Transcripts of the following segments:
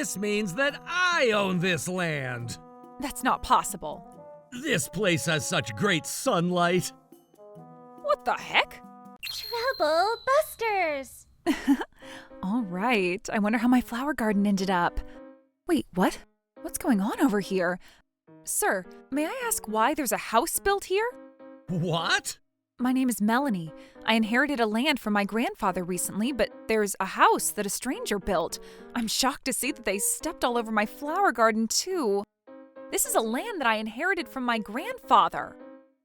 This means that I own this land. That's not possible. This place has such great sunlight. What the heck? Trouble busters! All right, I wonder how my flower garden ended up. Wait, what? What's going on over here? Sir, may I ask why there's a house built here? What? My name is Melanie. I inherited a land from my grandfather recently, but there's a house that a stranger built. I'm shocked to see that they stepped all over my flower garden, too. This is a land that I inherited from my grandfather.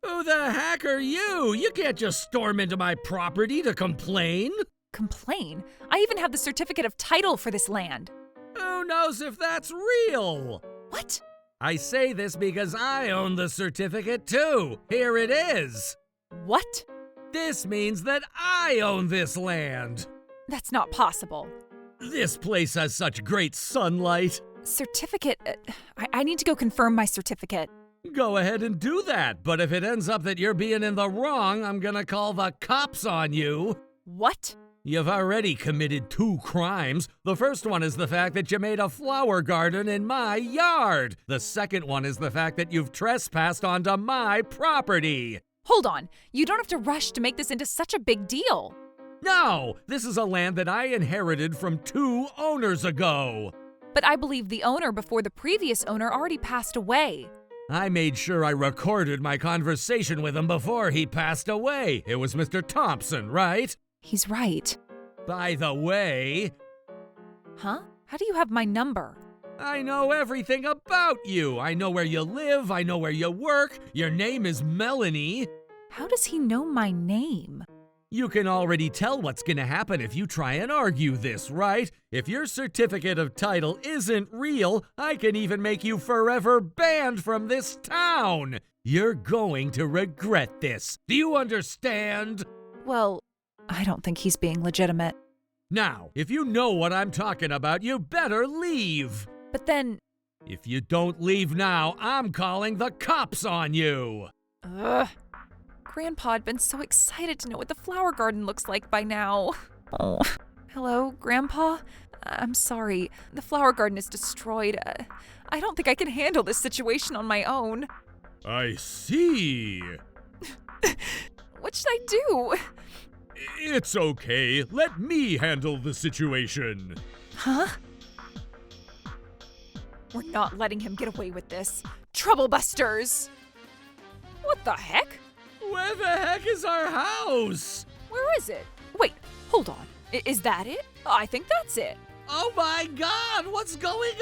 Who the heck are you? You can't just storm into my property to complain. Complain? I even have the certificate of title for this land. Who knows if that's real? What? I say this because I own the certificate too. Here it is. What? This means that I own this land. That's not possible. This place has such great sunlight. Certificate? I need to go confirm my certificate. Go ahead and do that, but if it ends up that you're being in the wrong, I'm gonna call the cops on you. What? You've already committed 2 crimes. The first one is the fact that you made a flower garden in my yard. The second one is the fact that you've trespassed onto my property. Hold on. You don't have to rush to make this into such a big deal. No, this is a land that I inherited from 2 owners ago. But I believe the owner before the previous owner already passed away. I made sure I recorded my conversation with him before he passed away. It was Mr. Thompson, right? He's right. By the way... Huh? How do you have my number? I know everything about you. I know where you live. I know where you work. Your name is Melanie. How does he know my name? You can already tell what's gonna happen if you try and argue this, right? If your certificate of title isn't real, I can even make you forever banned from this town. You're going to regret this. Do you understand? Well, I don't think he's being legitimate. Now, if you know what I'm talking about, you better leave. But then... If you don't leave now, I'm calling the cops on you. Ugh. Grandpa had been so excited to know what the flower garden looks like by now. Oh. Hello, Grandpa? I'm sorry. The flower garden is destroyed. I don't think I can handle this situation on my own. I see. What should I do? It's okay. Let me handle the situation. Huh? We're not letting him get away with this. Troublebusters! What the heck? Where the heck is our house? Where is it? Wait, hold on. Is that it? I think that's it. Oh my God, what's going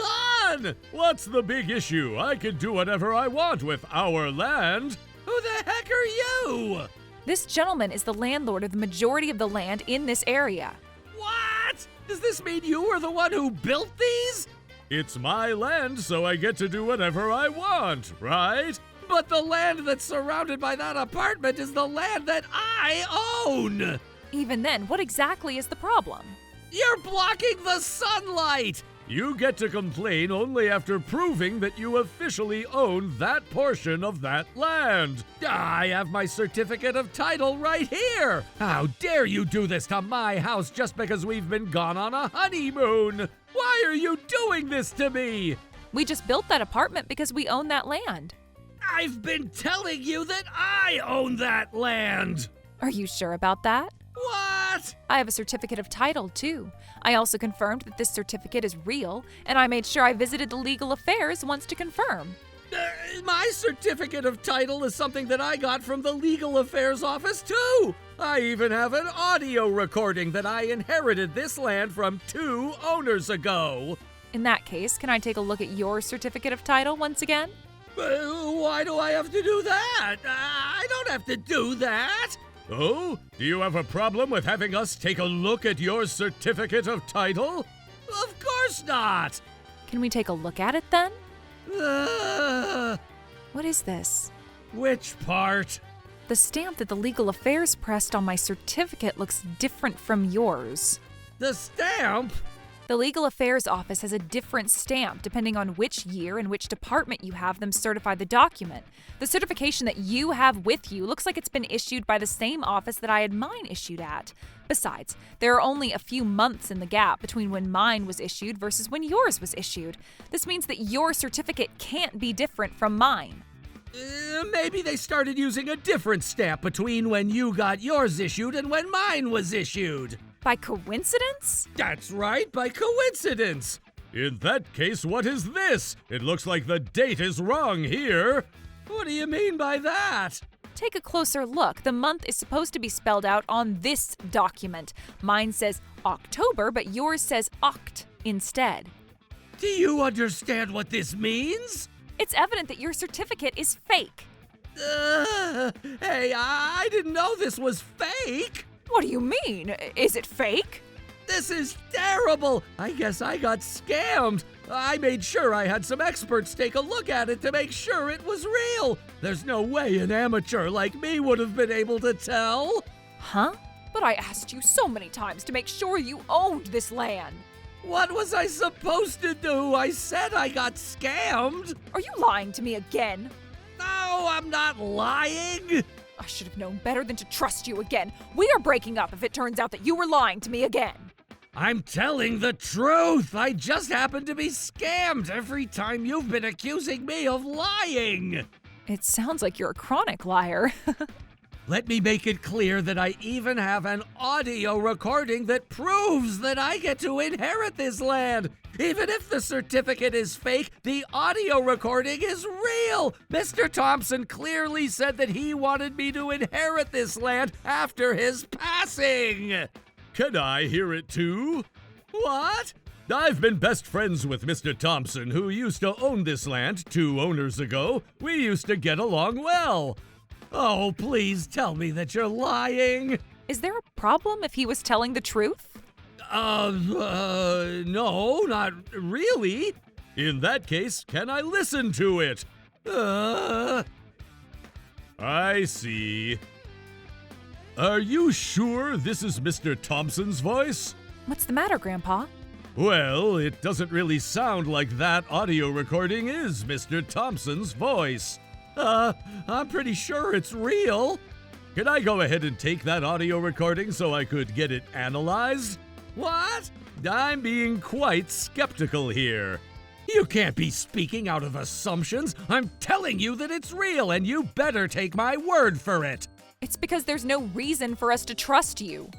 on? What's the big issue? I can do whatever I want with our land. Who the heck are you? This gentleman is the landlord of the majority of the land in this area. What? Does this mean you were the one who built these? It's my land, so I get to do whatever I want, right? But the land that's surrounded by that apartment is the land that I own! Even then, what exactly is the problem? You're blocking the sunlight! You get to complain only after proving that you officially own that portion of that land. I have my certificate of title right here! How dare you do this to my house just because we've been gone on a honeymoon? Why are you doing this to me? We just built that apartment because we own that land. I've been telling you that I own that land! Are you sure about that? What? I have a certificate of title, too. I also confirmed that this certificate is real, and I made sure I visited the legal affairs once to confirm. My certificate of title is something that I got from the legal affairs office, too! I even have an audio recording that I inherited this land from 2 owners ago. In that case, can I take a look at your certificate of title once again? Why do I have to do that? I don't have to do that! Oh? Do you have a problem with having us take a look at your certificate of title? Of course not! Can we take a look at it then? Uh, What is this? which part? The stamp that the legal affairs pressed on my certificate looks different from yours. The stamp? The legal affairs office has a different stamp depending on which year and which department you have them certify the document. The certification that you have with you looks like it's been issued by the same office that I had mine issued at. Besides, there are only a few months in the gap between when mine was issued versus when yours was issued. This means that your certificate can't be different from mine. Maybe they started using a different stamp between when you got yours issued and when mine was issued. By coincidence? That's right, by coincidence. In that case, what is this? It looks like the date is wrong here. What do you mean by that? Take a closer look. The month is supposed to be spelled out on this document. Mine says October, but yours says Oct instead. Do you understand what this means? It's evident that your certificate is fake. Hey, I didn't know this was fake. What do you mean? Is it fake? This is terrible. I guess I got scammed. I made sure I had some experts take a look at it to make sure it was real. There's no way an amateur like me would have been able to tell. Huh? But I asked you so many times to make sure you owned this land. What was I supposed to do? I said I got scammed. Are you lying to me again? No, I'm not lying. I should have known better than to trust you again. We are breaking up if it turns out that you were lying to me again. I'm telling the truth. I just happened to be scammed every time you've been accusing me of lying. It sounds like you're a chronic liar. Let me make it clear that I even have an audio recording that proves that I get to inherit this land. Even if the certificate is fake, the audio recording is real. Mr. Thompson clearly said that he wanted me to inherit this land after his passing. Can I hear it too? What? I've been best friends with Mr. Thompson, who used to own this land 2 owners ago. We used to get along well. Oh, please tell me that you're lying. Is there a problem if he was telling the truth? No, not really. In that case, can I listen to it? I see. Are you sure this is Mr. Thompson's voice? What's the matter, Grandpa? Well, it doesn't really sound like that audio recording is Mr. Thompson's voice. I'm pretty sure it's real. Can I go ahead and take that audio recording so I could get it analyzed? What? I'm being quite skeptical here. You can't be speaking out of assumptions. I'm telling you that it's real, and you better take my word for it. It's because there's no reason for us to trust you.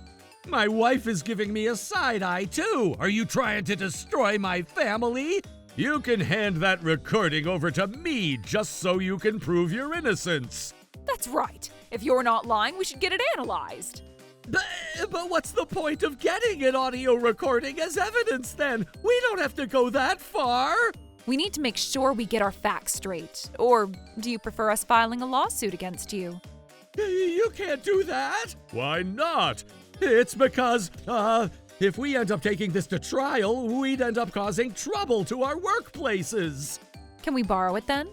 My wife is giving me a side eye, too. Are you trying to destroy my family? You can hand that recording over to me just so you can prove your innocence. That's right. If you're not lying, we should get it analyzed. But what's the point of getting an audio recording as evidence then? We don't have to go that far. We need to make sure we get our facts straight. Or do you prefer us filing a lawsuit against you? You can't do that. Why not? It's because, if we end up taking this to trial, we'd end up causing trouble to our workplaces. Can we borrow it then?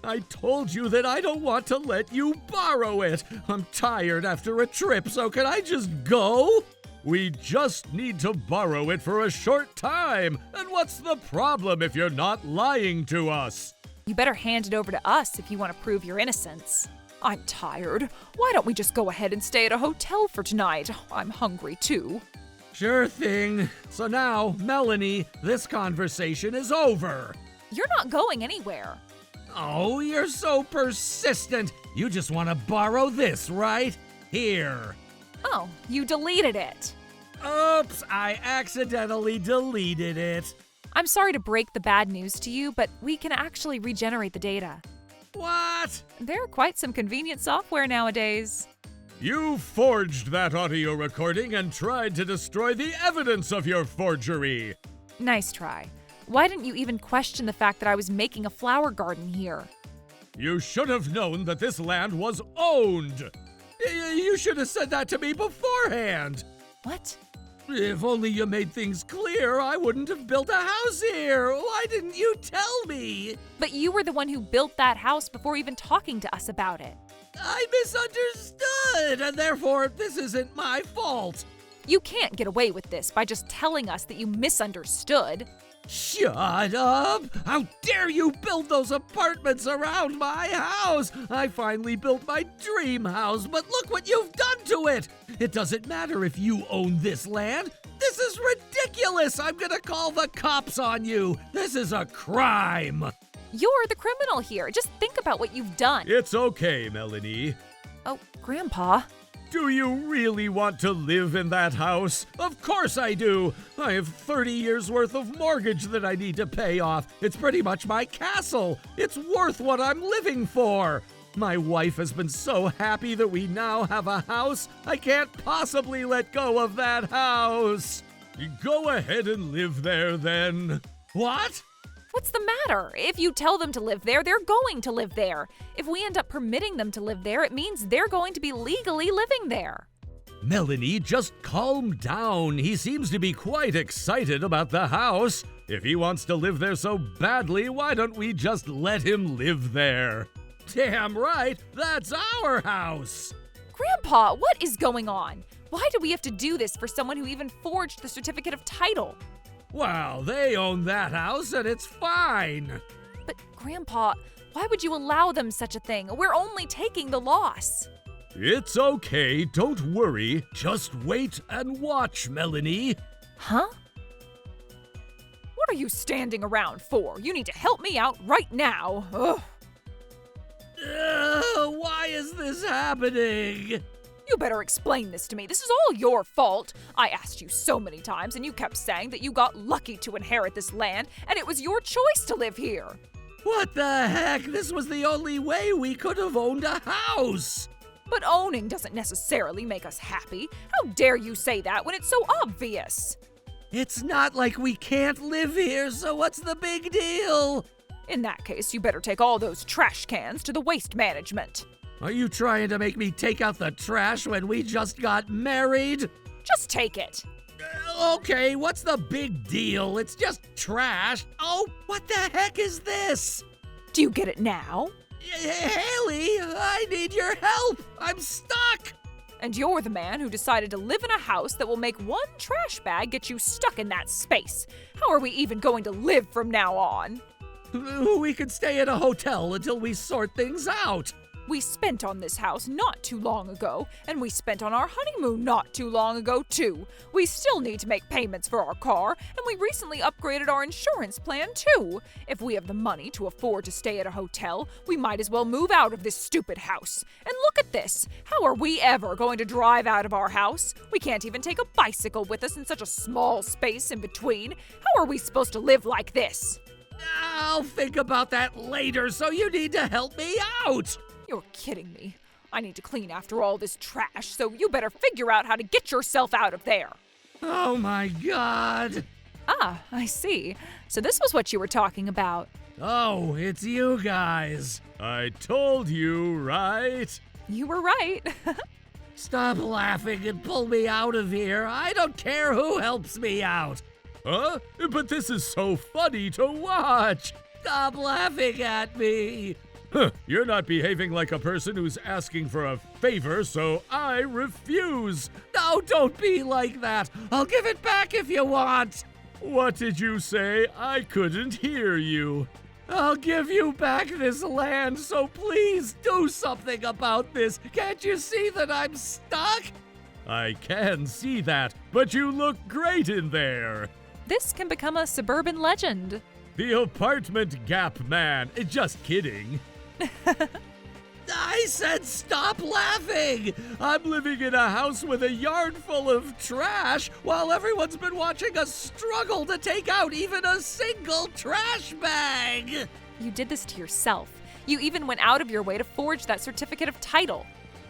I told you that I don't want to let you borrow it. I'm tired after a trip, so can I just go? We just need to borrow it for a short time. And what's the problem if you're not lying to us? You better hand it over to us if you want to prove your innocence. I'm tired. Why don't we just go ahead and stay at a hotel for tonight? I'm hungry too. Sure thing. So now, Melanie, this conversation is over. You're not going anywhere. Oh, you're so persistent. You just want to borrow this, right? Here. Oh, you deleted it. Oops, I accidentally deleted it. I'm sorry to break the bad news to you, but we can actually regenerate the data. What? There are quite some convenient software nowadays. You forged that audio recording and tried to destroy the evidence of your forgery. Nice try. Why didn't you even question the fact that I was making a flower garden here? You should have known that this land was owned. You should have said that to me beforehand. What? If only you made things clear, I wouldn't have built a house here. Why didn't you tell me? But you were the one who built that house before even talking to us about it. I misunderstood, and therefore this isn't my fault. You can't get away with this by just telling us that you misunderstood. Shut up! How dare you build those apartments around my house? I finally built my dream house, but look what you've done to it! It doesn't matter if you own this land. This is ridiculous! I'm gonna call the cops on you! This is a crime! You're the criminal here. Just think about what you've done. It's okay, Melanie. Oh, Grandpa. Do you really want to live in that house? Of course I do! I have 30 years worth of mortgage that I need to pay off. It's pretty much my castle. It's worth what I'm living for. My wife has been so happy that we now have a house. I can't possibly let go of that house. Go ahead and live there then. What? What's the matter? If you tell them to live there, they're going to live there. If we end up permitting them to live there, it means they're going to be legally living there. Melanie, just calm down. He seems to be quite excited about the house. If he wants to live there so badly, why don't we just let him live there? Damn right, that's our house. Grandpa, what is going on? Why do we have to do this for someone who even forged the certificate of title? Well, they own that house and it's fine. But Grandpa, why would you allow them such a thing? We're only taking the loss. It's okay, don't worry. Just wait and watch, Melanie. Huh? What are you standing around for? You need to help me out right now. Ugh. Why is this happening? You better explain this to me. This is all your fault. I asked you so many times, and you kept saying that you got lucky to inherit this land, and it was your choice to live here. What the heck? This was the only way we could have owned a house. But owning doesn't necessarily make us happy. How dare you say that when it's so obvious? It's not like we can't live here, so what's the big deal? In that case, you better take all those trash cans to the waste management. Are you trying to make me take out the trash when we just got married? Just take it. Okay, what's the big deal? It's just trash. Oh, what the heck is this? Do you get it now? Haley, I need your help. I'm stuck. And you're the man who decided to live in a house that will make one trash bag get you stuck in that space. How are we even going to live from now on? We could stay at a hotel until we sort things out. We spent on this house not too long ago, and we spent on our honeymoon not too long ago, too. We still need to make payments for our car, and we recently upgraded our insurance plan, too. If we have the money to afford to stay at a hotel, we might as well move out of this stupid house. And look at this. How are we ever going to drive out of our house? We can't even take a bicycle with us in such a small space in between. How are we supposed to live like this? I'll think about that later, so you need to help me out. You're kidding me. I need to clean after all this trash, so you better figure out how to get yourself out of there. Oh my God. Ah, I see. So this was what you were talking about. Oh, it's you guys. I told you, right? You were right. Stop laughing and pull me out of here. I don't care who helps me out. Huh? But this is so funny to watch. Stop laughing at me. You're not behaving like a person who's asking for a favor, so I refuse. No, don't be like that. I'll give it back if you want. What did you say? I couldn't hear you. I'll give you back this land, so please do something about this. Can't you see that I'm stuck? I can see that, but you look great in there. This can become a suburban legend. The apartment gap man. Just kidding. I said stop laughing! I'm living in a house with a yard full of trash while everyone's been watching us struggle to take out even a single trash bag! You did this to yourself. You even went out of your way to forge that certificate of title.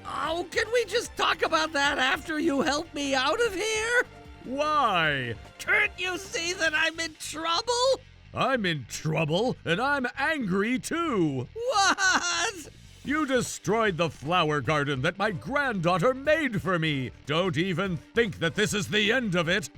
Oh, can we just talk about that after you help me out of here? Why? Can't you see that I'm in trouble? I'm in trouble, and I'm angry too. What? You destroyed the flower garden that my granddaughter made for me. Don't even think that this is the end of it.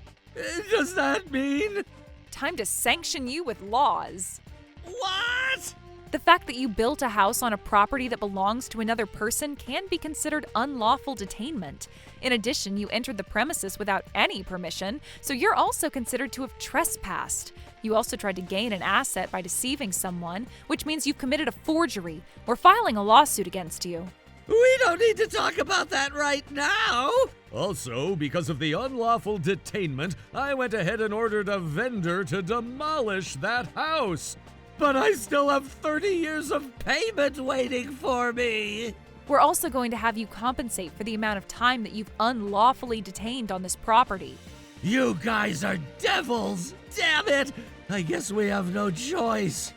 Does that mean? Time to sanction you with laws. What? The fact that you built a house on a property that belongs to another person can be considered unlawful detainment. In addition, you entered the premises without any permission, so you're also considered to have trespassed. You also tried to gain an asset by deceiving someone, which means you've committed a forgery. We're filing a lawsuit against you. We don't need to talk about that right now! Also, because of the unlawful detainment, I went ahead and ordered a vendor to demolish that house. But I still have 30 years of payment waiting for me! We're also going to have you compensate for the amount of time that you've unlawfully detained on this property. You guys are devils! Damn it! I guess we have no choice.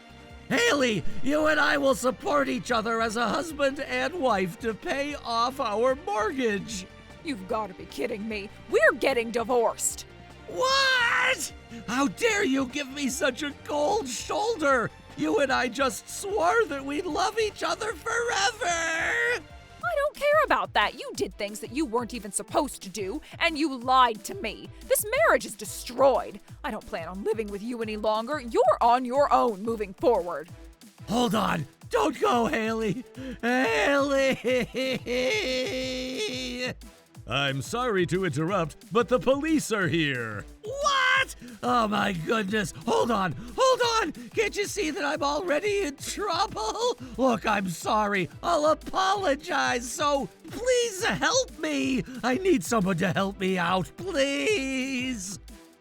Haley, you and I will support each other as a husband and wife to pay off our mortgage. You've got to be kidding me. We're getting divorced. What? How dare you give me such a cold shoulder? You and I just swore that we'd love each other forever. I don't care about that. You did things that you weren't even supposed to do, and you lied to me. This marriage is destroyed. I don't plan on living with you any longer. You're on your own moving forward. Hold on. Don't go, Haley. Haley! I'm sorry to interrupt, but the police are here. What? Oh my goodness. Hold on. Can't you see that I'm already in trouble? Look, I'm sorry. I'll apologize. So please help me. I need someone to help me out, please.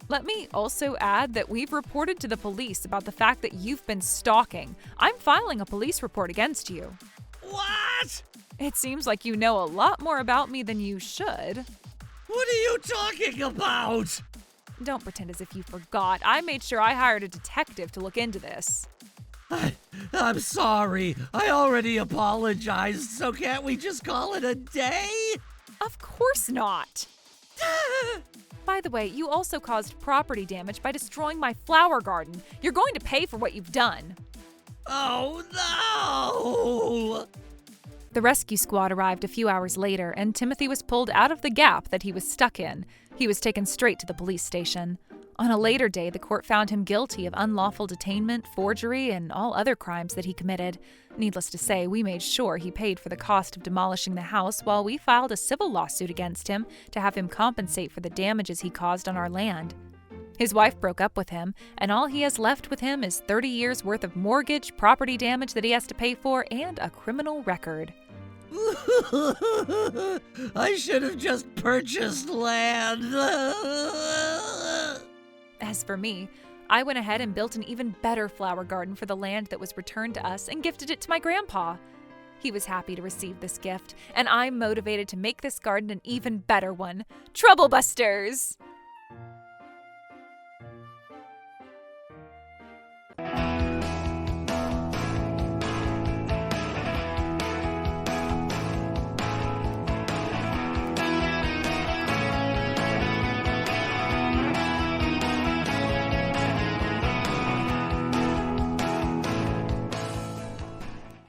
Let me also add that we've reported to the police about the fact that you've been stalking. I'm filing a police report against you. What? It seems like you know a lot more about me than you should. What are you talking about? Don't pretend as if you forgot. I made sure I hired a detective to look into this. I'm sorry. I already apologized, so can't we just call it a day? Of course not. By the way, you also caused property damage by destroying my flower garden. You're going to pay for what you've done. Oh no! The rescue squad arrived a few hours later, and Timothy was pulled out of the gap that he was stuck in. He was taken straight to the police station. On a later day, the court found him guilty of unlawful detainment, forgery, and all other crimes that he committed. Needless to say, we made sure he paid for the cost of demolishing the house while we filed a civil lawsuit against him to have him compensate for the damages he caused on our land. His wife broke up with him, and all he has left with him is 30 years' worth of mortgage, property damage that he has to pay for, and a criminal record. I should have just purchased land. As for me, I went ahead and built an even better flower garden for the land that was returned to us and gifted it to my grandpa. He was happy to receive this gift, and I'm motivated to make this garden an even better one. Trouble Busters!